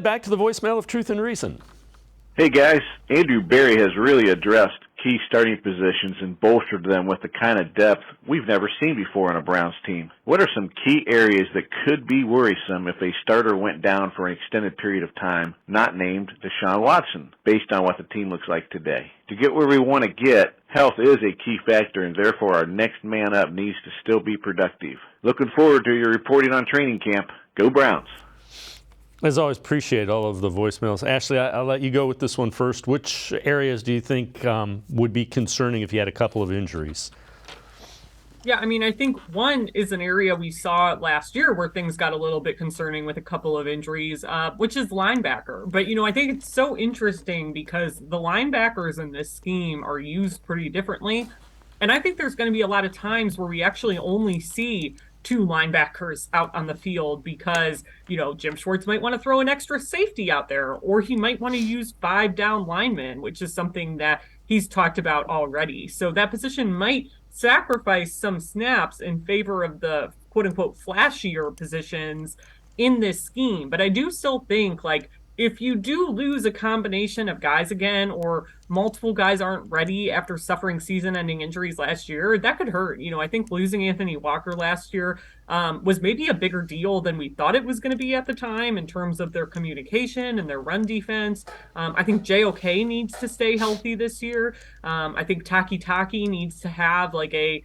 Back to the voicemail of Truth and Reason. Hey guys, Andrew Berry has really addressed key starting positions and bolstered them with the kind of depth we've never seen before on a Browns team. What are some key areas that could be worrisome if a starter went down for an extended period of time, not named Deshaun Watson, based on what the team looks like today? To get where we want to get, health is a key factor, and therefore our next man up needs to still be productive. Looking forward to your reporting on training camp. Go Browns! As always, appreciate all of the voicemails. Ashley, I'll let you go with this one first. Which areas do you think would be concerning if you had a couple of injuries? Yeah, I mean, I think one is an area we saw last year where things got a little bit concerning with a couple of injuries, which is linebacker. But, I think it's so interesting because the linebackers in this scheme are used pretty differently. And I think there's going to be a lot of times where we actually only see two linebackers out on the field because, Jim Schwartz might want to throw an extra safety out there, or he might want to use 5 down linemen, which is something that he's talked about already. So that position might sacrifice some snaps in favor of the quote unquote flashier positions in this scheme. But I do still think, if you do lose a combination of guys again, or multiple guys aren't ready after suffering season-ending injuries last year, that could hurt. I think losing Anthony Walker last year was maybe a bigger deal than we thought it was going to be at the time in terms of their communication and their run defense. I think JOK needs to stay healthy this year. I think Taki needs to have a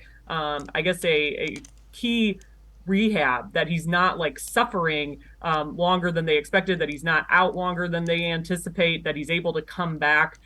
key rehab, that he's not suffering longer than they expected, that he's not out longer than they anticipate, that he's able to come back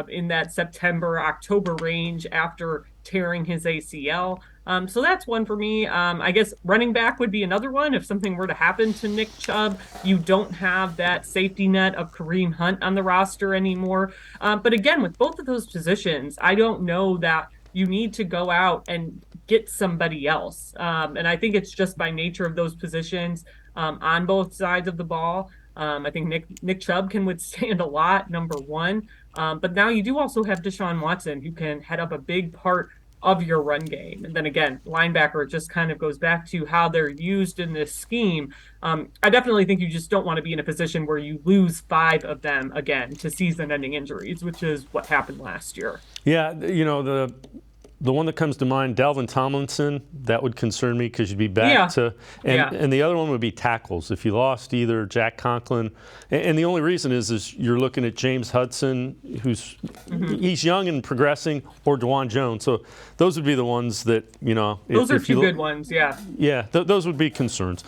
in that September-October range after tearing his ACL. So that's one for me. I guess running back would be another one. If something were to happen to Nick Chubb, you don't have that safety net of Kareem Hunt on the roster anymore. But again, with both of those positions, I don't know that you need to go out and get somebody else. And I think it's just by nature of those positions on both sides of the ball. I think Nick Chubb can withstand a lot, number one. But now you do also have Deshaun Watson, who can head up a big part of your run game. And then again, linebacker just kind of goes back to how they're used in this scheme. I definitely think you just don't want to be in a position where you lose 5 of them again to season-ending injuries, which is what happened last year. Yeah, the one that comes to mind, Dalvin Tomlinson, that would concern me because you'd be back to, and the other one would be tackles. If you lost either Jack Conklin, and the only reason is you're looking at James Hudson, who's he's young and progressing, or DeJuan Jones. So those would be the ones that, Those are two good ones, yeah. Yeah, those would be concerns.